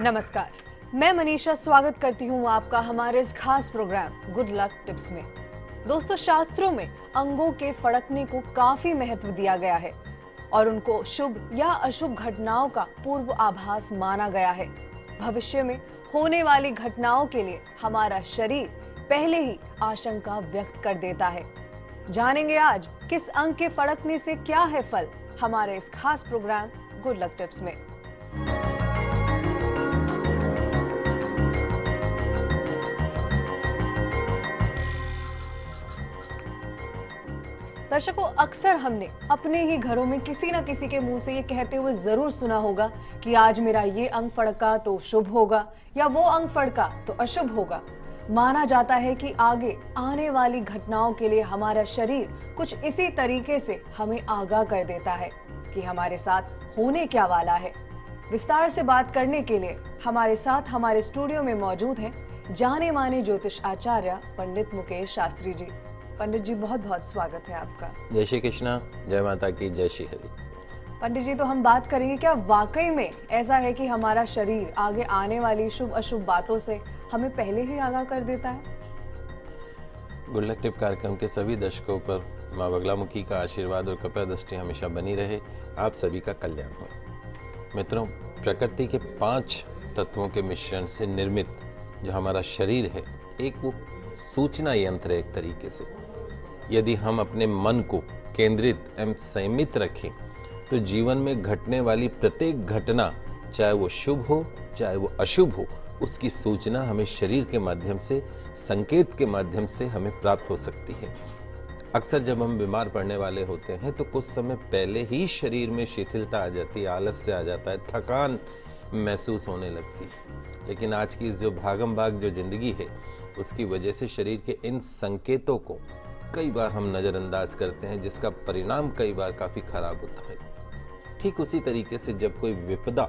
नमस्कार, मैं मनीषा स्वागत करती हूँ आपका हमारे इस खास प्रोग्राम गुड लक टिप्स में। दोस्तों, शास्त्रों में अंगों के फड़कने को काफी महत्व दिया गया है और उनको शुभ या अशुभ घटनाओं का पूर्व आभास माना गया है। भविष्य में होने वाली घटनाओं के लिए हमारा शरीर पहले ही आशंका व्यक्त कर देता है। जानेंगे आज किस अंग के फड़कने से क्या है फल, हमारे इस खास प्रोग्राम गुड लक टिप्स में। दर्शकों, अक्सर हमने अपने ही घरों में किसी न किसी के मुंह से ये कहते हुए जरूर सुना होगा कि आज मेरा ये अंग फड़का तो शुभ होगा या वो अंग फड़का तो अशुभ होगा। माना जाता है कि आगे आने वाली घटनाओं के लिए हमारा शरीर कुछ इसी तरीके से हमें आगाह कर देता है कि हमारे साथ होने क्या वाला है। विस्तार से बात करने के लिए हमारे साथ हमारे स्टूडियो में मौजूद हैं जाने माने ज्योतिष आचार्य पंडित मुकेश शास्त्री जी। पंडित जी, बहुत बहुत स्वागत है आपका। जय श्री कृष्णा, जय माता की, जय श्री हरि। पंडित जी, तो हम बात करेंगे क्या वाकई में ऐसा है कि हमारा शरीर आगे आने वाली शुभ अशुभ बातों से हमें पहले ही आगाह कर देता है? गुड लक टिप कार्यक्रम के सभी दर्शकों पर माँ बगलामुखी का आशीर्वाद और कृपा दृष्टि हमेशा बनी रहे। आप सभी का कल्याण हो। मित्रों, प्रकृति के 5 तत्वों के मिश्रण से निर्मित जो हमारा शरीर है, एक वो सूचना यंत्र है एक तरीके से। यदि हम अपने मन को केंद्रित एवं संयमित रखें तो जीवन में घटने वाली प्रत्येक घटना, चाहे वो शुभ हो चाहे वो अशुभ हो, उसकी सूचना हमें शरीर के माध्यम से, संकेत के माध्यम से हमें प्राप्त हो सकती है। अक्सर जब हम बीमार पड़ने वाले होते हैं तो कुछ समय पहले ही शरीर में शिथिलता आ जाती है, आलस्य आ जाता है, थकान महसूस होने लगती है। लेकिन आज की जो भागम भाग जो जिंदगी है, उसकी वजह से शरीर के इन संकेतों को कई बार हम नज़रअंदाज करते हैं, जिसका परिणाम कई बार काफ़ी खराब होता है। ठीक उसी तरीके से जब कोई विपदा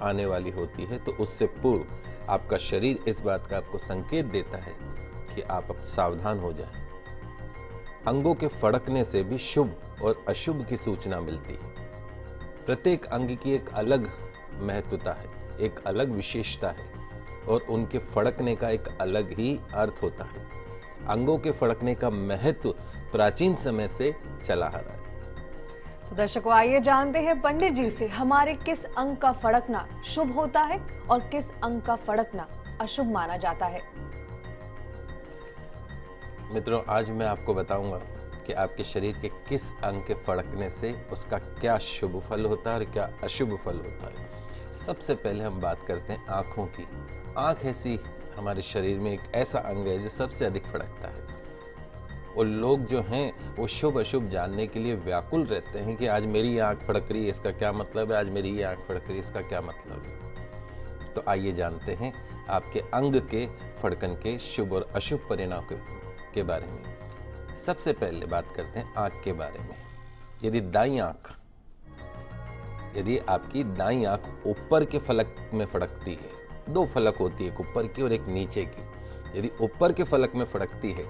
आने वाली होती है तो उससे पूर्व आपका शरीर इस बात का आपको संकेत देता है कि आप अब सावधान हो जाएं। अंगों के फड़कने से भी शुभ और अशुभ की सूचना मिलती है। प्रत्येक अंग की एक अलग महत्वता है, एक अलग विशेषता है और उनके फड़कने का एक अलग ही अर्थ होता है। अंगों के फड़कने का महत्व प्राचीन समय से चला आ रहा है। तो दर्शकों, आइए जानते हैं पंडित जी से हमारे किस अंग का फड़कना शुभ होता है और किस अंग का फड़कना अशुभ माना जाता है। मित्रों, आज मैं आपको बताऊंगा कि आपके शरीर के किस अंग के फड़कने से उसका क्या शुभ फल होता है और क्या अशुभ फल होता है। सबसे पहले हम बात करते हैं आंखों की। आंख ऐसी हमारे शरीर में एक ऐसा अंग है जो सबसे अधिक फड़कता है और लोग जो हैं वो शुभ अशुभ जानने के लिए व्याकुल रहते हैं कि आज मेरी आंख फड़क रही है, इसका क्या मतलब है, आज मेरी ये आंख फड़क रही है, इसका क्या मतलब है। तो आइए जानते हैं आपके अंग के फड़कन के शुभ और अशुभ परिणाम के बारे में। सबसे पहले बात करते हैं आंख के बारे में। यदि आपकी दाईं आंख ऊपर के फलक में फड़कती है, 2 फलक होती है, एक ऊपर की और एक नीचे की। यदि ऊपर के फलक में फड़कती है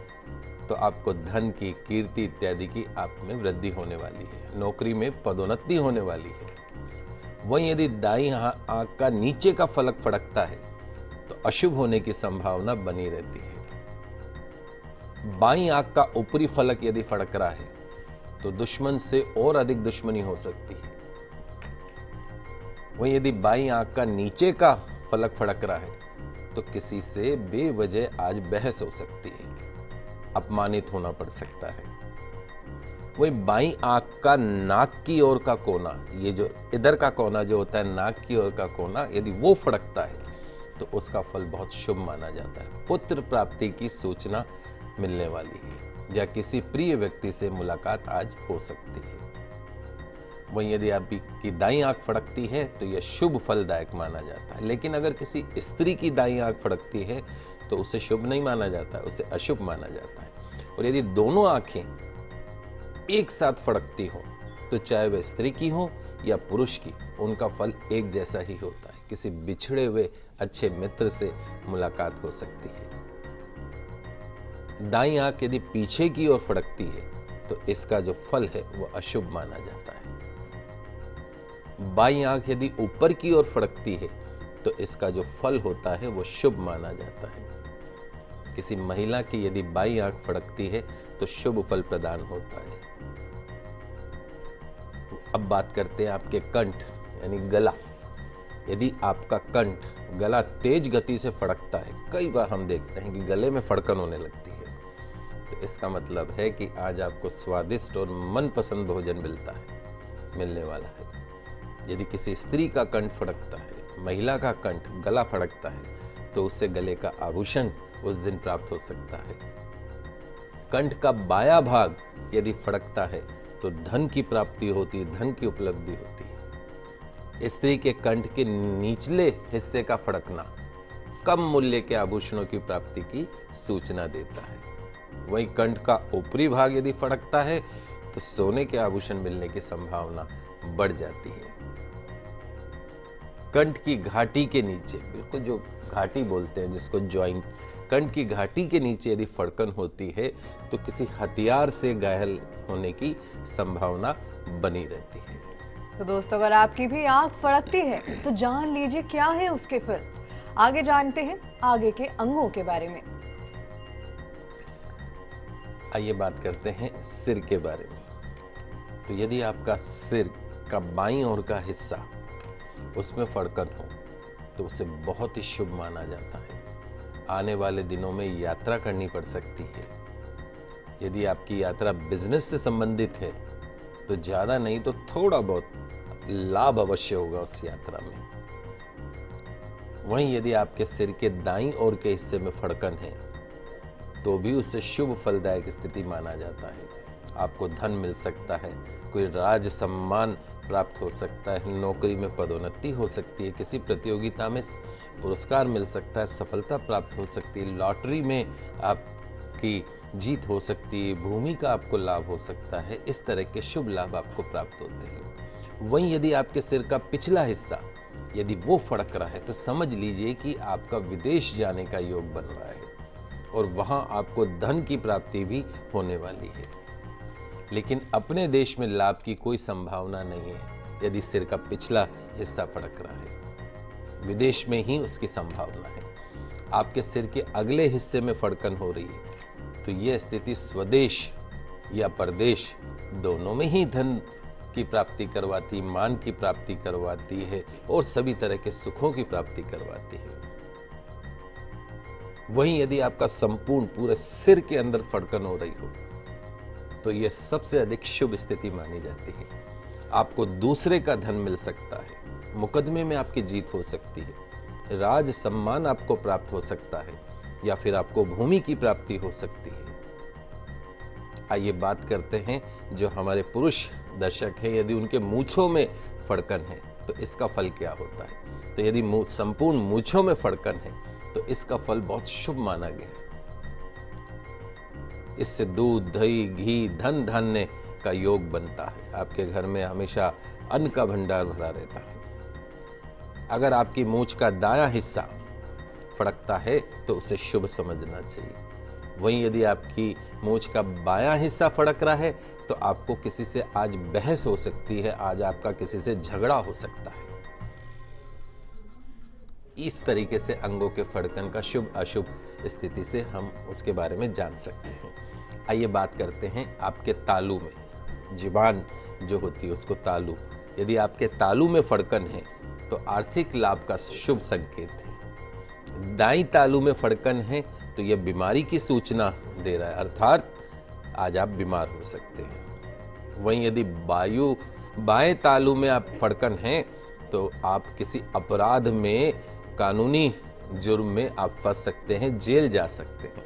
तो आपको धन की, कीर्ति इत्यादि की आप में वृद्धि होने वाली है, नौकरी में पदोन्नति होने वाली है। वहीं यदि दाईं आंख का नीचे का फलक फड़कता है तो अशुभ होने की संभावना बनी रहती है। बाईं आंख का ऊपरी फलक यदि फड़क रहा है तो दुश्मन से और अधिक दुश्मनी हो सकती है। वहीं यदि बाईं आंख का नीचे का फलक फड़क रहा है तो किसी से बेवजह आज बहस हो सकती है, अपमानित होना पड़ सकता है। वही बाईं आंख का नाक की ओर का कोना, ये जो इधर का कोना जो होता है, नाक की ओर का कोना, यदि वो फड़कता है तो उसका फल बहुत शुभ माना जाता है। पुत्र प्राप्ति की सूचना मिलने वाली है या किसी प्रिय व्यक्ति से मुलाकात आज हो सकती है। वहीं यदि आपकी दाईं आंख फड़कती है तो यह शुभ फलदायक माना जाता है। लेकिन अगर किसी स्त्री की दाईं आंख फड़कती है तो उसे शुभ नहीं माना जाता, उसे अशुभ माना जाता है। और यदि दोनों आंखें एक साथ फड़कती हो तो चाहे वह स्त्री की हो या पुरुष की, उनका फल एक जैसा ही होता है। किसी बिछड़े हुए अच्छे मित्र से मुलाकात हो सकती है। दाईं आंख यदि पीछे की ओर फड़कती है तो इसका जो फल है वह अशुभ माना जाता है। बाईं आंख यदि ऊपर की ओर फड़कती है तो इसका जो फल होता है वो शुभ माना जाता है। किसी महिला की यदि बाईं आंख फड़कती है तो शुभ फल प्रदान होता है। अब बात करते हैं आपके कंठ यानी गला। यदि आपका कंठ गला तेज गति से फड़कता है, कई बार हम देखते हैं कि गले में फड़कन होने लगती है, तो इसका मतलब है कि आज आपको स्वादिष्ट और मनपसंद भोजन मिलने वाला है। यदि किसी स्त्री का कंठ फड़कता है, महिला का कंठ गला फड़कता है, तो उससे गले का आभूषण उस दिन प्राप्त हो सकता है। कंठ का बायां भाग यदि फड़कता है तो धन की प्राप्ति होती, धन की उपलब्धि होती है। स्त्री के कंठ के निचले हिस्से का फड़कना कम मूल्य के आभूषणों की प्राप्ति की सूचना देता है। वहीं कंठ का ऊपरी भाग यदि फड़कता है तो सोने के आभूषण मिलने की संभावना बढ़ जाती है। कंठ की घाटी के नीचे, बिल्कुल जो घाटी बोलते हैं जिसको जॉइंट, कंठ की घाटी के नीचे यदि फड़कन होती है तो किसी हथियार से घायल होने की संभावना बनी रहती है। तो दोस्तों, अगर आपकी भी आंख फड़कती है तो जान लीजिए क्या है उसके फल। आगे जानते हैं आगे के अंगों के बारे में। आइए बात करते हैं सिर के बारे में। तो यदि आपका सिर का बाईं ओर का हिस्सा उसमें फड़कन हो तो उसे बहुत ही शुभ माना जाता है। आने वाले दिनों में यात्रा करनी पड़ सकती है। यदि आपकी यात्रा बिजनेस से संबंधित है तो ज्यादा नहीं तो थोड़ा बहुत लाभ अवश्य होगा उस यात्रा में। वहीं यदि आपके सिर के दाईं ओर के हिस्से में फड़कन है तो भी उससे शुभ फलदायक स्थिति माना जाता है। आपको धन मिल सकता है, कोई राज सम्मान प्राप्त हो सकता है, नौकरी में पदोन्नति हो सकती है, किसी प्रतियोगिता में पुरस्कार मिल सकता है, सफलता प्राप्त हो सकती है, लॉटरी में आपकी जीत हो सकती है, भूमि का आपको लाभ हो सकता है। इस तरह के शुभ लाभ आपको प्राप्त होते हैं। वहीं यदि आपके सिर का पिछला हिस्सा यदि वो फड़क रहा है तो समझ लीजिए कि आपका विदेश जाने का योग बन रहा है और वहां आपको धन की प्राप्ति भी होने वाली है। लेकिन अपने देश में लाभ की कोई संभावना नहीं है यदि सिर का पिछला हिस्सा फड़क रहा है, विदेश में ही उसकी संभावना है। आपके सिर के अगले हिस्से में फड़कन हो रही है तो यह स्थिति स्वदेश या परदेश दोनों में ही धन की प्राप्ति करवाती, मान की प्राप्ति करवाती है और सभी तरह के सुखों की प्राप्ति करवाती है। वहीं यदि आपका संपूर्ण पूरे सिर के अंदर फड़कन हो रही हो तो यह सबसे अधिक शुभ स्थिति मानी जाती है। आपको दूसरे का धन मिल सकता है, मुकदमे में आपकी जीत हो सकती है, राज सम्मान आपको प्राप्त हो सकता है या फिर आपको भूमि की प्राप्ति हो सकती है। आइए बात करते हैं जो हमारे पुरुष दर्शक हैं, यदि उनके मूंछों में फड़कन है तो इसका फल क्या होता है। तो यदि संपूर्ण मूंछों में फड़कन है तो इसका फल बहुत शुभ माना गया है। इससे दूध, दही, घी, धन धान्य का योग बनता है। आपके घर में हमेशा अन्न का भंडार भरा रहता है। अगर आपकी मूंछ का दायां हिस्सा फड़कता है तो उसे शुभ समझना चाहिए। वहीं यदि आपकी मूंछ का बायां हिस्सा फड़क रहा है तो आपको किसी से आज बहस हो सकती है, आज आपका किसी से झगड़ा हो सकता है। इस तरीके से अंगों के फड़कन का शुभ अशुभ स्थिति से हम उसके बारे में जान सकते हैं। आइए बात करते हैं आपके तालू में, जुबान जो होती है उसको तालू, यदि आपके तालू में फड़कन है तो आर्थिक लाभ का शुभ संकेत है। दाईं तालू में फड़कन है तो यह बीमारी की सूचना दे रहा है, अर्थात आज आप बीमार हो सकते हैं। वहीं यदि बाएं तालू में आप फड़कन हैं तो आप किसी अपराध में, कानूनी जुर्म में आप फंस सकते हैं, जेल जा सकते हैं।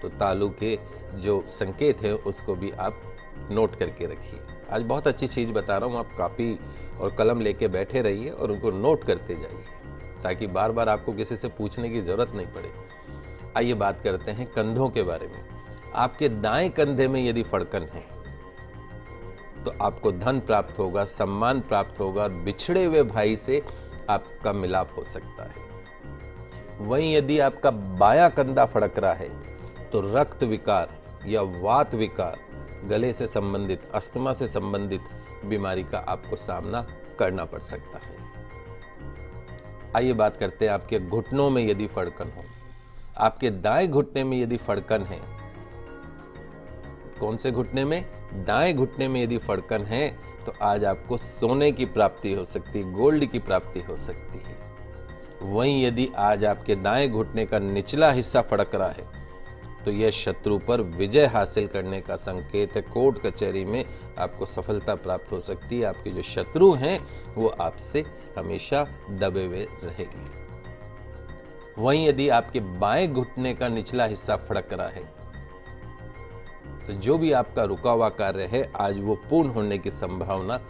तो तालू के जो संकेत है उसको भी आप नोट करके रखिए। आज बहुत अच्छी चीज बता रहा हूं, आप कॉपी और कलम लेके बैठे रहिए और उनको नोट करते जाइए ताकि बार बार आपको किसी से पूछने की जरूरत नहीं पड़े। आइए बात करते हैं कंधों के बारे में। आपके दाएं कंधे में यदि फड़कन है तो आपको धन प्राप्त होगा, सम्मान प्राप्त होगा और बिछड़े हुए भाई से आपका मिलाप हो सकता है। वहीं यदि आपका बायां कंधा फड़क रहा है तो रक्त विकार या वात विकार, गले से संबंधित, अस्थमा से संबंधित बीमारी का आपको सामना करना पड़ सकता है। आइए बात करते हैं आपके घुटनों में यदि फड़कन हो। आपके दाएं घुटने में यदि फड़कन है, कौन से घुटने में? दाएं घुटने में यदि फड़कन है तो आज आपको सोने की प्राप्ति हो सकती है, गोल्ड की प्राप्ति हो सकती है। वहीं यदि आज आपके दाएं घुटने का निचला हिस्सा फड़क रहा है तो यह शत्रु पर विजय हासिल करने का संकेत है। कोर्ट कचहरी में आपको सफलता प्राप्त हो सकती है। आपके जो शत्रु हैं वो आपसे हमेशा दबे हुए रहेंगे। वहीं यदि आपके बाएं घुटने का निचला हिस्सा फड़क रहा है तो जो भी आपका रुका हुआ कार्य है आज वो पूर्ण होने की संभावना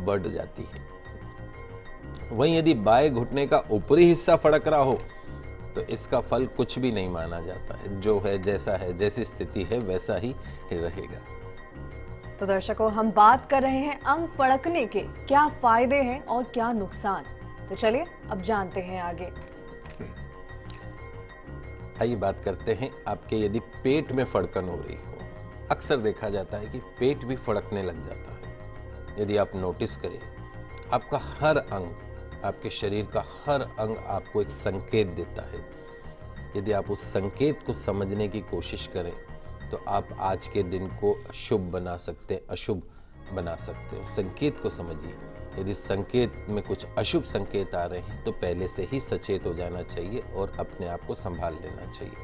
बढ़ जाती है। वहीं यदि बाएं घुटने का ऊपरी हिस्सा फड़क रहा हो तो इसका फल कुछ भी नहीं माना जाता है। जो है, जैसी स्थिति है वैसा ही रहेगा। तो दर्शकों, हम बात कर रहे हैं अंग फड़कने के क्या फायदे हैं और क्या नुकसान। तो चलिए अब जानते हैं आगे। आइए बात करते हैं आपके यदि पेट में फड़कन हो रही हो। अक्सर देखा जाता है कि पेट भी फड़कने लग जाता है। यदि आप नोटिस करें, आपका हर अंग, आपके शरीर का हर अंग आपको एक संकेत देता है। यदि आप उस संकेत को समझने की कोशिश करें तो आप आज के दिन को शुभ बना सकते हैं, अशुभ बना सकते हैं। संकेत को समझिए। यदि संकेत में कुछ अशुभ संकेत आ रहे हैं तो पहले से ही सचेत हो जाना चाहिए और अपने आप को संभाल लेना चाहिए।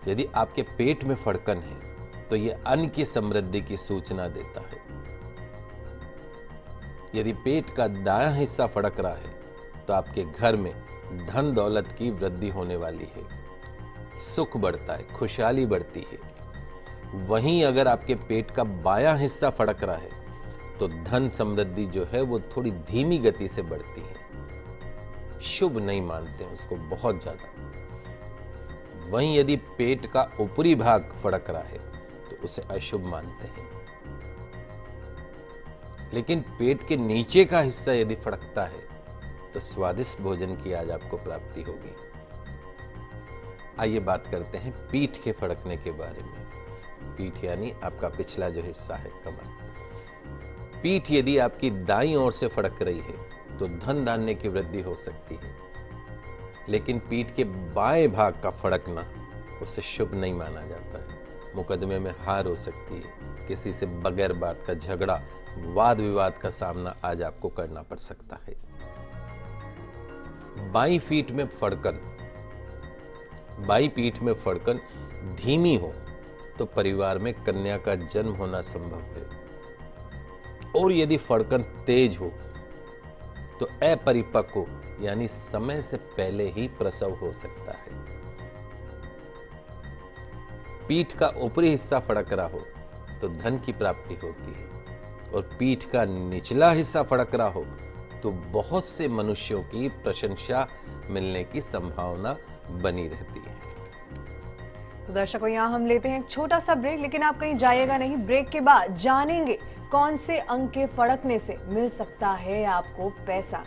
यदि आपके पेट में फड़कन है तो यह अन्न की समृद्धि की सूचना देता है। यदि पेट का दायां हिस्सा फड़क रहा है तो आपके घर में धन दौलत की वृद्धि होने वाली है, सुख बढ़ता है, खुशहाली बढ़ती है। वहीं अगर आपके पेट का बायां हिस्सा फड़क रहा है तो धन समृद्धि जो है वो थोड़ी धीमी गति से बढ़ती है। शुभ नहीं मानते हैं उसको बहुत ज्यादा। वहीं यदि पेट का ऊपरी भाग फड़क रहा है तो उसे अशुभ मानते हैं। लेकिन पेट के नीचे का हिस्सा यदि फड़कता है तो स्वादिष्ट भोजन की आज आपको प्राप्ति होगी। आइए बात करते हैं पीठ के फड़कने के बारे में। पीठ यानी आपका पिछला जो हिस्सा है, कमर। पीठ यदि आपकी दाईं ओर से फड़क रही है तो धन धान्य की वृद्धि हो सकती है। लेकिन पीठ के बाएं भाग का फड़कना उसे शुभ नहीं माना जाता है। मुकदमे में हार हो सकती है। किसी से बगैर बात का झगड़ा, वाद विवाद का सामना आज आपको करना पड़ सकता है। बाईं पीठ में फड़कन धीमी हो तो परिवार में कन्या का जन्म होना संभव है। और यदि फड़कन तेज हो तो अपरिपक्व यानी समय से पहले ही प्रसव हो सकता है। पीठ का ऊपरी हिस्सा फड़क रहा हो तो धन की प्राप्ति होती है और पीठ का निचला हिस्सा फड़क रहा हो तो बहुत से मनुष्यों की प्रशंसा मिलने की संभावना बनी रहती है। तो दर्शकों, यहाँ हम लेते हैं एक छोटा सा ब्रेक, लेकिन आप कहीं जाइएगा नहीं। ब्रेक के बाद जानेंगे कौन से अंग के फड़कने से मिल सकता है आपको पैसा।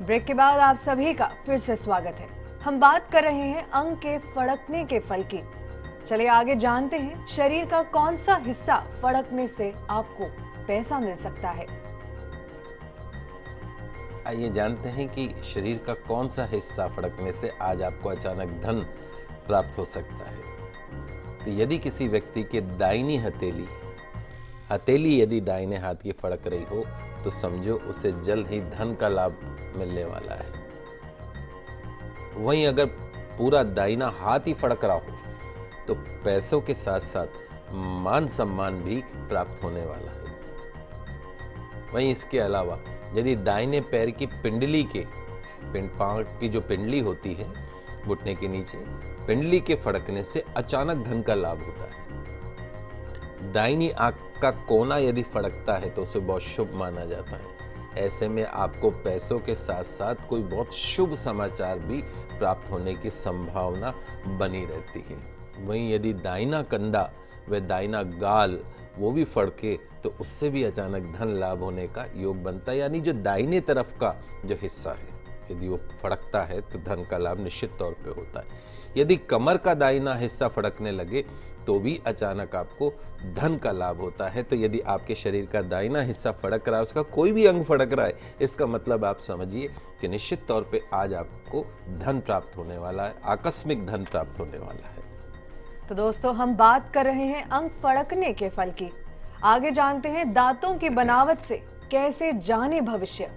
ब्रेक के बाद आप सभी का फिर से स्वागत है। हम बात कर रहे हैं अंग के फड़कने के फल की। चलिए आगे जानते हैं शरीर का कौन सा हिस्सा फड़कने से आपको पैसा मिल सकता है। आइए जानते हैं कि शरीर का कौन सा हिस्सा फड़कने से आज आपको अचानक धन प्राप्त हो सकता है। तो यदि किसी व्यक्ति के दाहिनी हथेली यदि दाहिने हाथ की फड़क रही हो तो समझो उसे जल्द ही धन का लाभ मिलने वाला है। वहीं अगर पूरा दाहिना हाथ ही फड़क रहा हो तो पैसों के साथ साथ मान सम्मान भी प्राप्त होने वाला है। वहीं इसके अलावा यदि दाहिने पैर की पिंडली पांव की जो पिंडली होती है घुटने के नीचे, पिंडली के फड़कने से अचानक धन का लाभ होता है। दाहिनी आंख का कोना यदि फड़कता है तो उसे बहुत शुभ माना जाता है। ऐसे में आपको पैसों के साथ साथ कोई बहुत शुभ समाचार भी प्राप्त होने की संभावना बनी रहती है। वहीं यदि दाहिना कंधा व दाहिना गाल वो भी फड़के तो उससे भी अचानक धन लाभ होने का योग बनता है। यानी जो दाहिने तरफ का जो हिस्सा है यदि वो फड़कता है तो धन का लाभ निश्चित तौर पे होता है। यदि कमर का दाहिना हिस्सा फड़कने लगे तो भी अचानक आपको धन का लाभ होता है। तो यदि आपके शरीर का दाहिना हिस्सा फड़क रहा है, उसका कोई भी अंग फड़क रहा है, इसका मतलब आप समझिए कि निश्चित तौर पे आज आपको धन प्राप्त होने वाला है, आकस्मिक धन प्राप्त होने वाला है। तो दोस्तों, हम बात कर रहे हैं अंग फड़कने के फल की। आगे जानते हैं दांतों की बनावट से कैसे जाने भविष्य।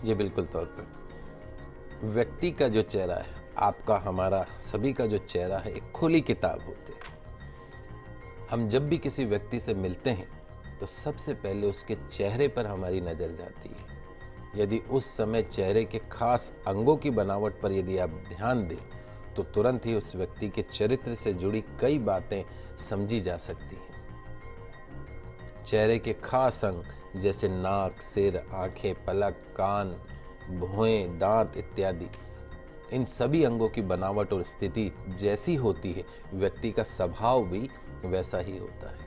ये बिल्कुल तौर पर व्यक्ति का जो चेहरा है, आपका हमारा सभी का जो चेहरा है, एक खुली किताब होती है। हम जब भी किसी व्यक्ति से मिलते हैं तो सबसे पहले उसके चेहरे पर हमारी नजर जाती है। यदि उस समय चेहरे के खास अंगों की बनावट पर यदि आप ध्यान दें तो तुरंत ही उस व्यक्ति के चरित्र से जुड़ी कई बातें समझी जा सकती हैं। चेहरे के खास अंग जैसे नाक, सिर, आंखें, पलक, कान, भौहें, दांत इत्यादि, इन सभी अंगों की बनावट और स्थिति जैसी होती है, व्यक्ति का स्वभाव भी वैसा ही होता है।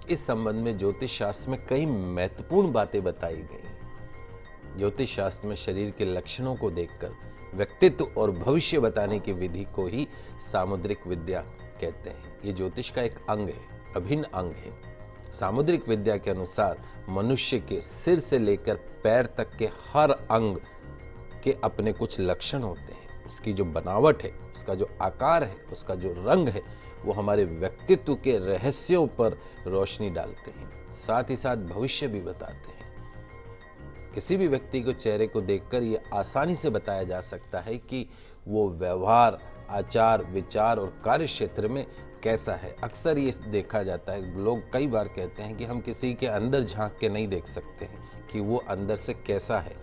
इस संबंध में ज्योतिष शास्त्र में कई महत्वपूर्ण बातें बताई गई हैं। ज्योतिष शास्त्र में शरीर के लक्षणों को देखकर व्यक्तित्व और भविष्य बताने की विधि को ही सामुद्रिक विद्या कहते हैं। ये ज्योतिष का एक अंग है, अभिन्न अंग है। सामुद्रिक विद्या के अनुसार मनुष्य के सिर से लेकर पैर तक के हर अंग के अपने कुछ लक्षण होते हैं। उसकी जो बनावट है, उसका जो आकार है, उसका जो रंग है, वो हमारे व्यक्तित्व के रहस्यों पर रोशनी डालते हैं, साथ ही साथ भविष्य भी बताते हैं। किसी भी व्यक्ति को चेहरे को देखकर ये आसानी से बताया जा सकता है कि वो व्यवहार, आचार, विचार और कार्य क्षेत्र में कैसा है। अक्सर ये देखा जाता है, लोग कई बार कहते हैं कि हम किसी के अंदर झांक के नहीं देख सकते हैं कि वो अंदर से कैसा है।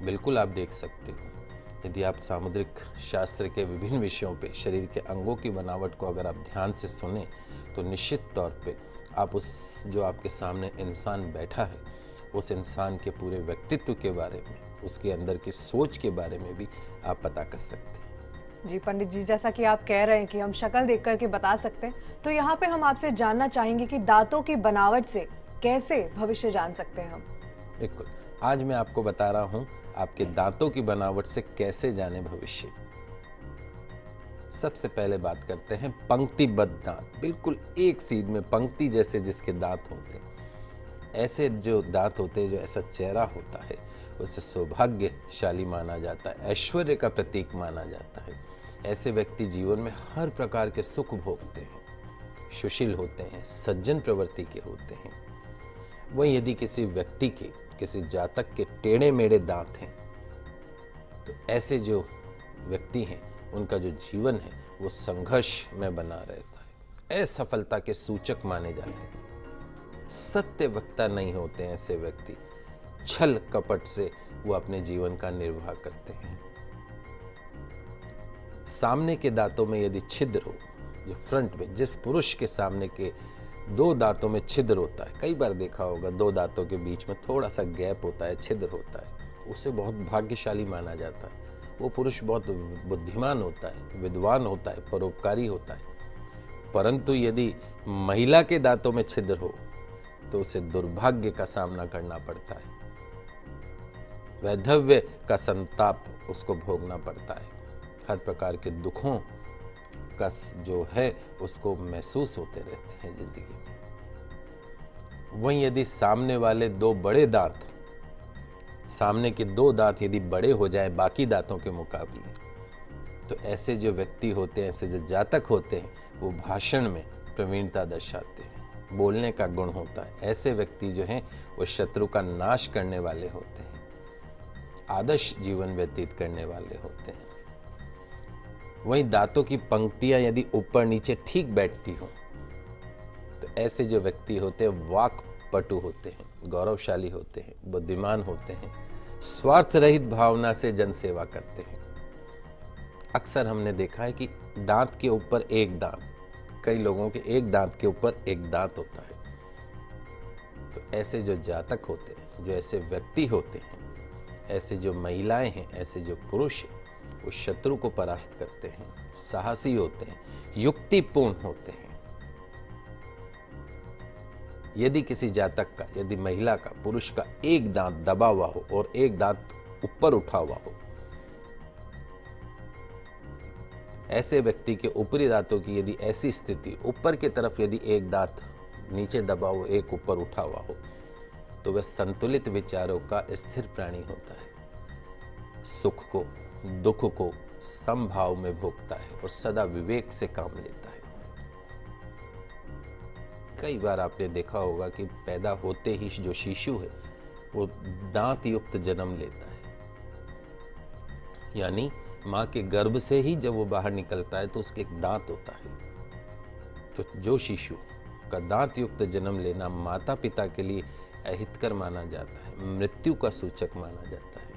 बिल्कुल आप देख सकते हो। यदि आप सामुद्रिक शास्त्र के विभिन्न विषयों पे शरीर के अंगों की बनावट को अगर आप ध्यान से सुने तो निश्चित तौर पे आप उस जो आपके सामने इंसान बैठा है, उस इंसान के पूरे व्यक्तित्व के बारे में, उसके अंदर की सोच के बारे में भी आप पता कर सकते हैं। जी पंडित जी, जैसा कि आप कह रहे हैं कि हम शक्ल देख करके बता सकते हैं, तो यहाँ पे हम आपसे जानना चाहेंगे कि दांतों की बनावट से कैसे भविष्य जान सकते हैं हम। बिल्कुल, आज मैं आपको बता रहा हूँ आपके दांतों की बनावट से कैसे जाने भविष्य। सबसे पहले बात करते हैं पंक्तिबद्ध दांत। बिल्कुल एक सीध में पंक्ति जैसे जिसके दांत होते हैं, ऐसे जो दांत होते हैं, जो ऐसा चेहरा होता है, उसे सौभाग्यशाली माना जाता है, ऐश्वर्य का प्रतीक माना जाता है। ऐसे व्यक्ति जीवन में हर प्रकार के सुख भोगते हैं, सुशील होते हैं, सज्जन प्रवृत्ति के होते हैं। वहीं यदि किसी व्यक्ति के, किसी जातक के टेढ़े मेढ़े दांत हैं तो ऐसे जो व्यक्ति हैं उनका जो जीवन है वो संघर्ष में बना रहता है, असफलता के सूचक माने जाते हैं। सत्य वक्ता नहीं होते हैं ऐसे व्यक्ति, छल कपट से वो अपने जीवन का निर्वाह करते हैं। सामने के दांतों में यदि छिद्र हो, जो फ्रंट में, जिस पुरुष के सामने के दो दांतों में छिद्र होता है, कई बार देखा होगा दो दांतों के बीच में थोड़ा सा गैप होता है, छिद्र होता है, उसे बहुत भाग्यशाली माना जाता है। वो पुरुष बहुत बुद्धिमान होता है, विद्वान होता है, परोपकारी होता है। परंतु यदि महिला के दांतों में छिद्र हो तो उसे दुर्भाग्य का सामना करना पड़ता है, वैधव्य का संताप उसको भोगना पड़ता है, हर प्रकार के दुखों का जो है उसको महसूस होते रहते हैं जिंदगी में। वहीं यदि सामने वाले दो बड़े दांत, सामने के दो दांत यदि बड़े हो जाए बाकी दांतों के मुकाबले, तो ऐसे जो व्यक्ति होते हैं, ऐसे जो जातक होते हैं, वो भाषण में प्रवीणता दर्शाते हैं, बोलने का गुण होता है। ऐसे व्यक्ति जो हैं वो शत्रु का नाश करने वाले होते हैं, आदर्श जीवन व्यतीत करने वाले होते हैं। वहीं दांतों की पंक्तियां यदि ऊपर नीचे ठीक बैठती हो तो ऐसे जो व्यक्ति होते हैं वाक पटु होते हैं, गौरवशाली होते हैं, बुद्धिमान होते हैं, स्वार्थ रहित भावना से जन सेवा करते हैं। अक्सर हमने देखा है कि दांत के ऊपर एक दांत, कई लोगों के एक दांत के ऊपर एक दांत होता है। तो ऐसे जो जातक होते हैं, जो ऐसे व्यक्ति होते हैं, ऐसे जो महिलाएं हैं, ऐसे जो पुरुष हैं, वो शत्रु को परास्त करते हैं, साहसी होते हैं, युक्तिपूर्ण होते हैं। यदि किसी जातक का, यदि महिला का, पुरुष का एक दांत दबा हुआ हो और एक दांत ऊपर उठा हुआ हो, ऐसे व्यक्ति के ऊपरी दांतों की यदि ऐसी स्थिति, ऊपर की तरफ यदि एक दांत नीचे दबा हो, एक ऊपर उठा हुआ हो, तो वह संतुलित विचारों का स्थिर प्राणी होता है। सुख को, दुख को समभाव में भोगता है और सदा विवेक से काम लेता है। कई बार आपने देखा होगा कि पैदा होते ही जो शिशु है वो दांत युक्त जन्म लेता है, यानी मां के गर्भ से ही जब वो बाहर निकलता है तो उसके एक दांत होता है। तो जो शिशु का दांत युक्त जन्म लेना माता पिता के लिए अहितकर माना जाता है, मृत्यु का सूचक माना जाता है।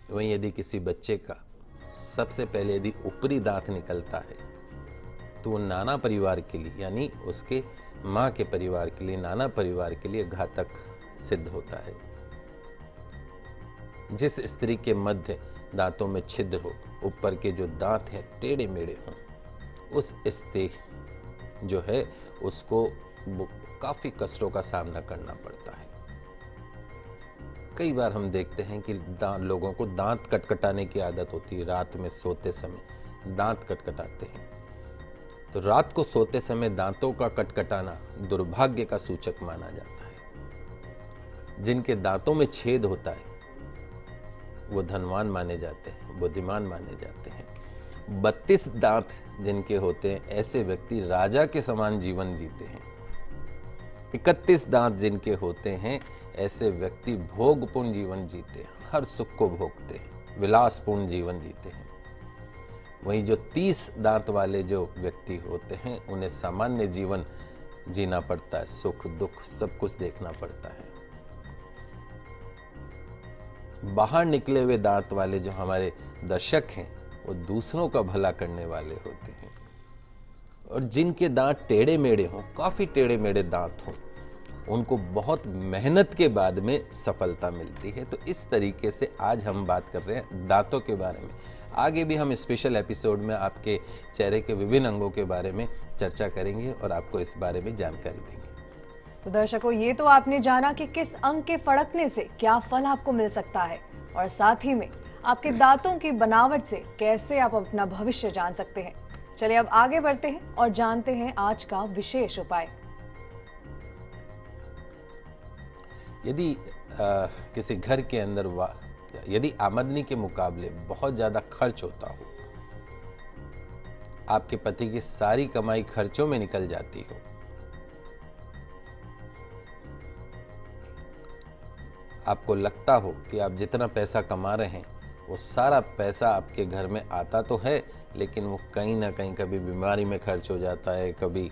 वहीं यदि किसी बच्चे का सबसे पहले यदि ऊपरी दांत निकलता है तो वो नाना परिवार के लिए, यानी उसके मां के परिवार के लिए, नाना परिवार के लिए घातक सिद्ध होता है। जिस स्त्री के मध्य दांतों में छिद्र हो, ऊपर के जो दांत हैं टेढ़े मेढ़े हों, उस स्त्री जो है उसको काफी कष्टों का सामना करना पड़ता है। कई बार हम देखते हैं कि लोगों को दांत कटकटाने की आदत होती है। रात में सोते समय दांत कटकटाते हैं, तो रात को सोते समय दांतों का कटकटाना दुर्भाग्य का सूचक माना जाता है। जिनके दांतों में छेद होता है वो धनवान माने जाते हैं, बुद्धिमान माने जाते हैं। 32 दांत जिनके होते हैं ऐसे व्यक्ति राजा के समान जीवन जीते हैं। 31 दांत जिनके होते हैं ऐसे व्यक्ति भोगपूर्ण जीवन जीते हैं, हर सुख को भोगते हैं, विलासपूर्ण जीवन जीते हैं। वहीं जो 30 दांत वाले जो व्यक्ति होते हैं उन्हें सामान्य जीवन जीना पड़ता है, सुख दुख सब कुछ देखना पड़ता है। बाहर निकले हुए दांत वाले जो हमारे दर्शक हैं वो दूसरों का भला करने वाले होते हैं, और जिनके दांत टेढ़े मेढ़े हों, काफी टेढ़े मेढ़े दांत हों, उनको बहुत मेहनत के बाद में सफलता मिलती है। तो इस तरीके से आज हम बात कर रहे हैं दांतों के बारे में। आगे भी हम स्पेशल एपिसोड में आपके चेहरे के विभिन्न अंगों के बारे में चर्चा करेंगे और आपको इस बारे में जानकारी देंगे। तो दर्शकों, ये तो आपने जाना कि किस अंग के फड़कने से क्या फल आपको मिल सकता है, और साथ ही में आपके दांतों की बनावट से कैसे आप अपना भविष्य जान सकते हैं। चलिए अब आगे बढ़ते हैं और जानते हैं आज का विशेष उपाय। यदि किसी घर के अंदर यदि आमदनी के मुकाबले बहुत ज्यादा खर्च होता हो, आपके पति की सारी कमाई खर्चों में निकल जाती हो, आपको लगता हो कि आप जितना पैसा कमा रहे हैं वो सारा पैसा आपके घर में आता तो है, लेकिन वो कहीं ना कहीं कभी बीमारी में खर्च हो जाता है, कभी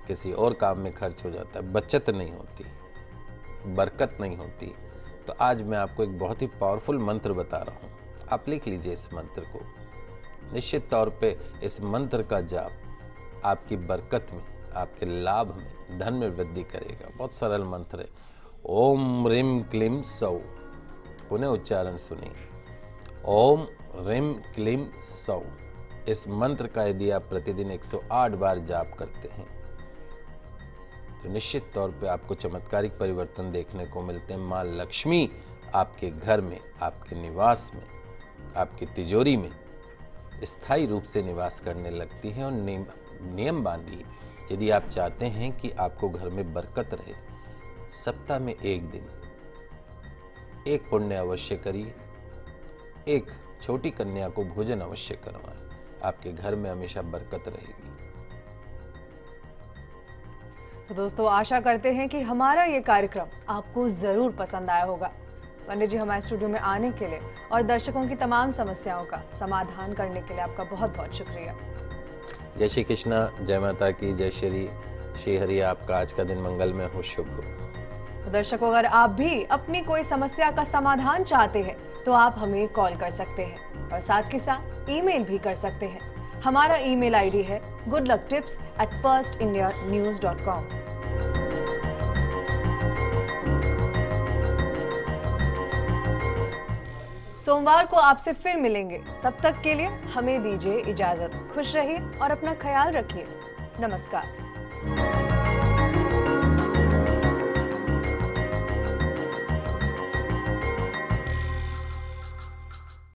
किसी और काम में खर्च हो जाता है, बचत नहीं होती, बरकत नहीं होती। तो आज मैं आपको एक बहुत ही पावरफुल मंत्र बता रहा हूँ। आप लिख लीजिए इस मंत्र को। निश्चित तौर पे इस मंत्र का जाप आपकी बरकत में, आपके लाभ में, धन में वृद्धि करेगा। बहुत सरल मंत्र है। ओम ह्रीं क्लीं सौ। पुनः उच्चारण सुनिए। ओम ह्रीं क्लीं सौ। इस मंत्र का यदि आप प्रतिदिन 108 बार जाप करते हैं तो निश्चित तौर पे आपको चमत्कारिक परिवर्तन देखने को मिलते हैं। माँ लक्ष्मी आपके घर में, आपके निवास में, आपकी तिजोरी में स्थायी रूप से निवास करने लगती है। और नियम बांधिए, यदि आप चाहते हैं कि आपको घर में बरकत रहे, सप्ताह में एक दिन एक पुण्य अवश्य करिए, एक छोटी कन्या को भोजन अवश्य करवाएं, आपके घर में हमेशा बरकत रहेगी। तो दोस्तों, आशा करते हैं कि हमारा ये कार्यक्रम आपको जरूर पसंद आया होगा। पंडित जी, हमारे स्टूडियो में आने के लिए और दर्शकों की तमाम समस्याओं का समाधान करने के लिए आपका बहुत बहुत शुक्रिया। जय श्री कृष्णा, जय माता की, जय श्री हरि। आपका आज का दिन मंगलमय हो, शुभ हो। तो दर्शकों, अगर आप भी अपनी कोई समस्या का समाधान चाहते हैं तो आप हमें कॉल कर सकते हैं और साथ के साथ ईमेल भी कर सकते हैं। हमारा ईमेल आईडी है goodlucktips@firstindianews.com। सोमवार को आपसे फिर मिलेंगे। तब तक के लिए हमें दीजिए इजाजत। खुश रहिए और अपना ख्याल रखिए। नमस्कार।